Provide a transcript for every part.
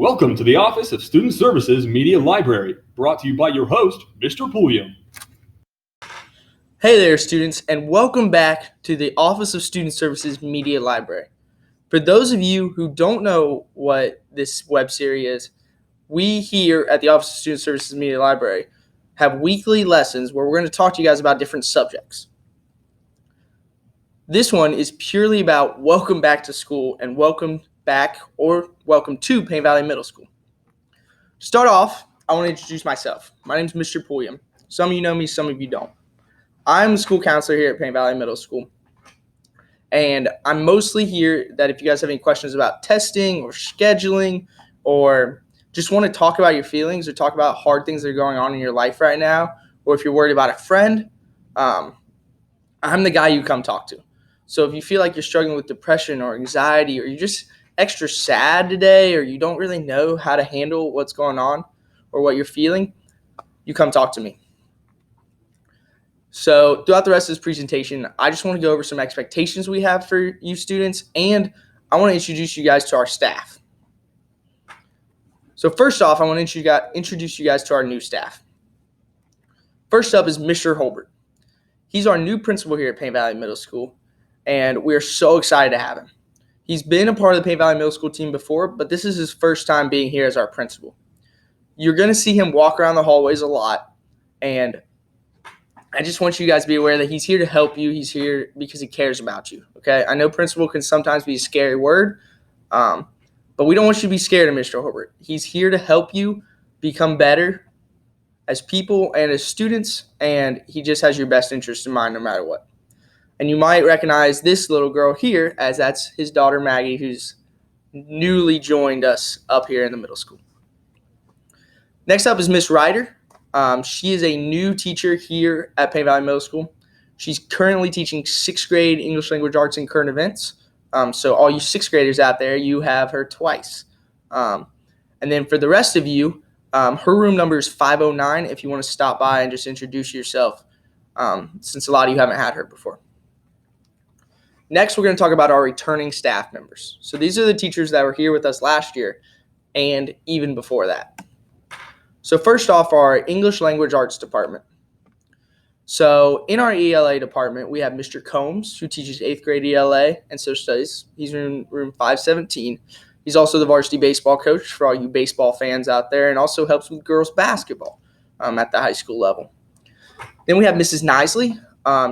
Welcome to the Office of Student Services Media Library, brought to you by your host, Mr. Pulliam. Hey there, students, and welcome back to the Office of Student Services Media Library. For those of you who don't know what this web series is, we here at the Office of Student Services Media Library have weekly lessons where we're going to talk to you guys about different subjects. This one is purely about welcome back to school and welcome back or welcome to Payne Valley Middle School. To start off, I want to introduce myself. My name is Mr. Pulliam. Some of you know me, some of you don't. I'm the school counselor here at Payne Valley Middle School, and I'm mostly here that if you guys have any questions about testing or scheduling or just want to talk about your feelings or talk about hard things that are going on in your life right now, or if you're worried about a friend, I'm the guy you come talk to. So if you feel like you're struggling with depression or anxiety, or you're just extra sad today, or you don't really know how to handle what's going on or what you're feeling, you come talk to me. So throughout the rest of this presentation, I just want to go over some expectations we have for you students, and I want to introduce you guys to our staff. So first off, I want to introduce you guys to our new staff. First up is Mr. Holbert. He's our new principal here at Payne Valley Middle School, and we are so excited to have him. He's been a part of the Payne Valley Middle School team before, but this is his first time being here as our principal. You're going to see him walk around the hallways a lot, and I just want you guys to be aware that he's here to help you. He's here because he cares about you, okay? I know principal can sometimes be a scary word, but we don't want you to be scared of Mr. Holbert. He's here to help you become better as people and as students, and he just has your best interest in mind no matter what. And you might recognize this little girl here as that's his daughter Maggie, who's newly joined us up here in the middle school. Next up is Miss Ryder. She is a new teacher here at Payne Valley Middle School. She's currently teaching 6th grade English Language Arts and Current Events. So all you 6th graders out there, you have her twice. And then for the rest of you, her room number is 509 if you want to stop by and just introduce yourself, since a lot of you haven't had her before. Next, we're going to talk about our returning staff members. So these are the teachers that were here with us last year and even before that. So first off, our English Language Arts department. So in our ELA department, we have Mr. Combs, who teaches 8th grade ELA and social studies. He's in room 517. He's also the varsity baseball coach for all you baseball fans out there, and also helps with girls basketball at the high school level. Then we have Mrs. Nisley.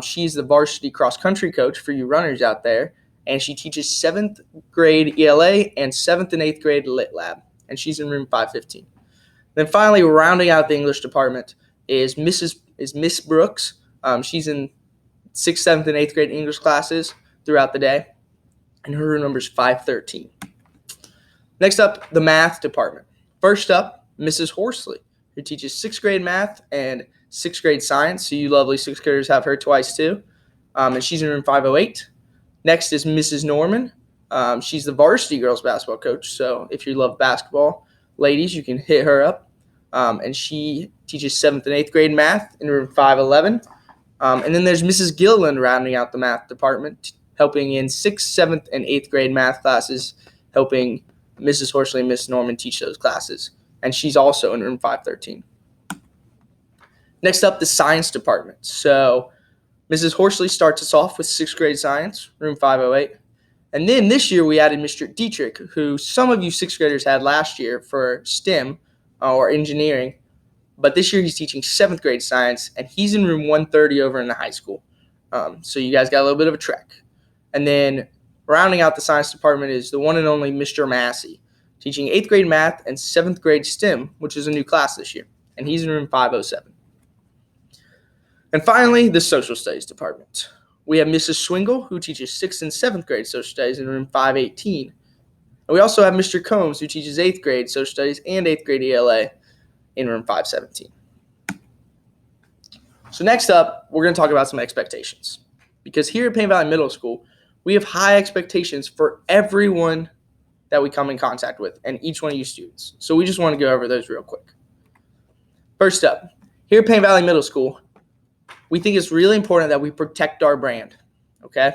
She's the varsity cross-country coach for you runners out there, and she teaches 7th grade ELA and 7th and 8th grade Lit Lab, and she's in room 515. Then finally, rounding out the English department is Miss Brooks. She's in 6th, 7th, and 8th grade English classes throughout the day, and her room number is 513. Next up, the math department. First up, Mrs. Horsley, who teaches 6th grade math and 6th grade science. So you lovely 6th graders have her twice too, and she's in room 508. Next is Mrs. Norman. She's the varsity girls basketball coach. So if you love basketball, ladies, you can hit her up. And she teaches 7th and 8th grade math in room 511. And then there's Mrs. Gilliland rounding out the math department, helping in 6th, 7th, and 8th grade math classes, helping Mrs. Horsley and Miss Norman teach those classes. And she's also in room 513. Next up, the science department. So Mrs. Horsley starts us off with 6th grade science, room 508. And then this year we added Mr. Dietrich, who some of you 6th graders had last year for STEM or engineering. But this year he's teaching 7th grade science, and he's in room 130 over in the high school. So you guys got a little bit of a trek. And then rounding out the science department is the one and only Mr. Massey, teaching 8th grade math and 7th grade STEM, which is a new class this year. And he's in room 507. And finally, the social studies department. We have Mrs. Swingle, who teaches 6th and 7th grade social studies in room 518. And we also have Mr. Combs, who teaches 8th grade social studies and 8th grade ELA in room 517. So next up, we're going to talk about some expectations. Because here at Payne Valley Middle School, we have high expectations for everyone that we come in contact with and each one of you students. So we just want to go over those real quick. First up, here at Payne Valley Middle School, we think it's really important that we protect our brand, okay?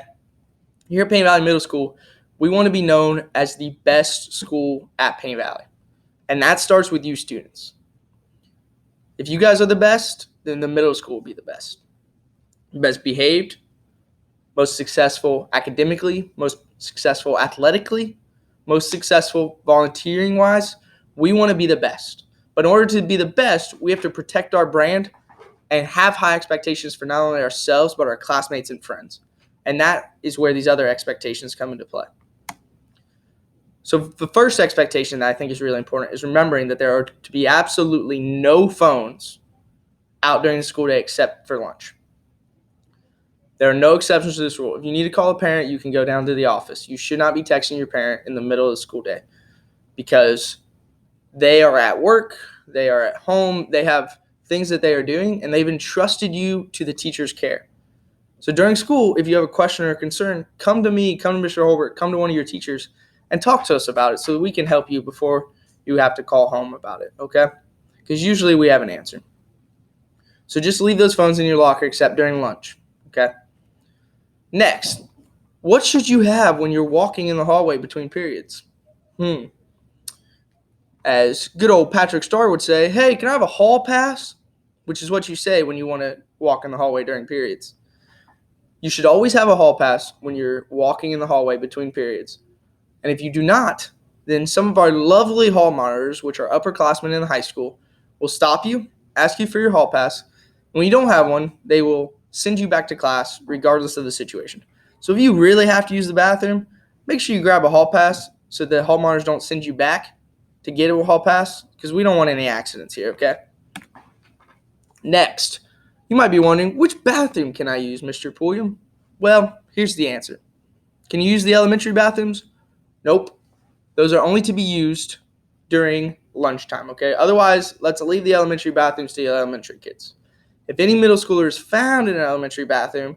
Here at Payne Valley Middle School, we want to be known as the best school at Payne Valley. And that starts with you students. If you guys are the best, then the middle school will be the best. Best behaved, most successful academically, most successful athletically, most successful volunteering-wise. We want to be the best. But in order to be the best, we have to protect our brand and have high expectations for not only ourselves, but our classmates and friends. And that is where these other expectations come into play. So the first expectation that I think is really important is remembering that there are to be absolutely no phones out during the school day except for lunch. There are no exceptions to this rule. If you need to call a parent, you can go down to the office. You should not be texting your parent in the middle of the school day because they are at work, they are at home, they have things that they are doing, and they've entrusted you to the teacher's care. So during school, if you have a question or a concern, come to me, come to Mr. Holbert, come to one of your teachers, and talk to us about it so that we can help you before you have to call home about it, okay? Because usually we have an answer. So just leave those phones in your locker except during lunch, okay? Next, what should you have when you're walking in the hallway between periods? As good old Patrick Starr would say, hey, can I have a hall pass? Which is what you say when you want to walk in the hallway during periods. You should always have a hall pass when you're walking in the hallway between periods. And if you do not, then some of our lovely hall monitors, which are upperclassmen in the high school, will stop you, ask you for your hall pass. When you don't have one, they will send you back to class regardless of the situation. So if you really have to use the bathroom, make sure you grab a hall pass so the hall monitors don't send you back to get a hall pass because we don't want any accidents here, okay? Next, you might be wondering, which bathroom can I use, Mr. Pulliam? Well, here's the answer. Can you use the elementary bathrooms? Nope. Those are only to be used during lunchtime, okay? Otherwise, let's leave the elementary bathrooms to the elementary kids. If any middle schooler is found in an elementary bathroom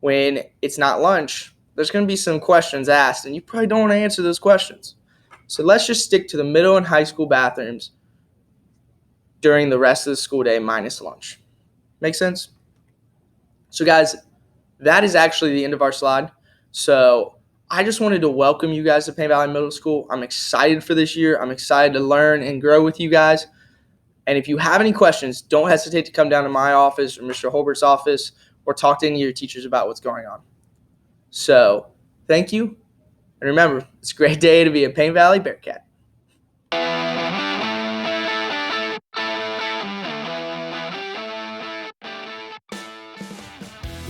when it's not lunch, there's going to be some questions asked, and you probably don't want to answer those questions. So let's just stick to the middle and high school bathrooms during the rest of the school day minus lunch. Make sense? So guys, that is actually the end of our slide. So I just wanted to welcome you guys to Payne Valley Middle School. I'm excited for this year. I'm excited to learn and grow with you guys. And if you have any questions, don't hesitate to come down to my office or Mr. Holbert's office or talk to any of your teachers about what's going on. So thank you. And remember, it's a great day to be a Payne Valley Bearcat.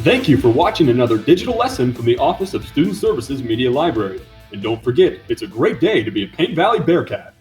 Thank you for watching another digital lesson from the Office of Student Services Media Library. And don't forget, it's a great day to be a Payne Valley Bearcat.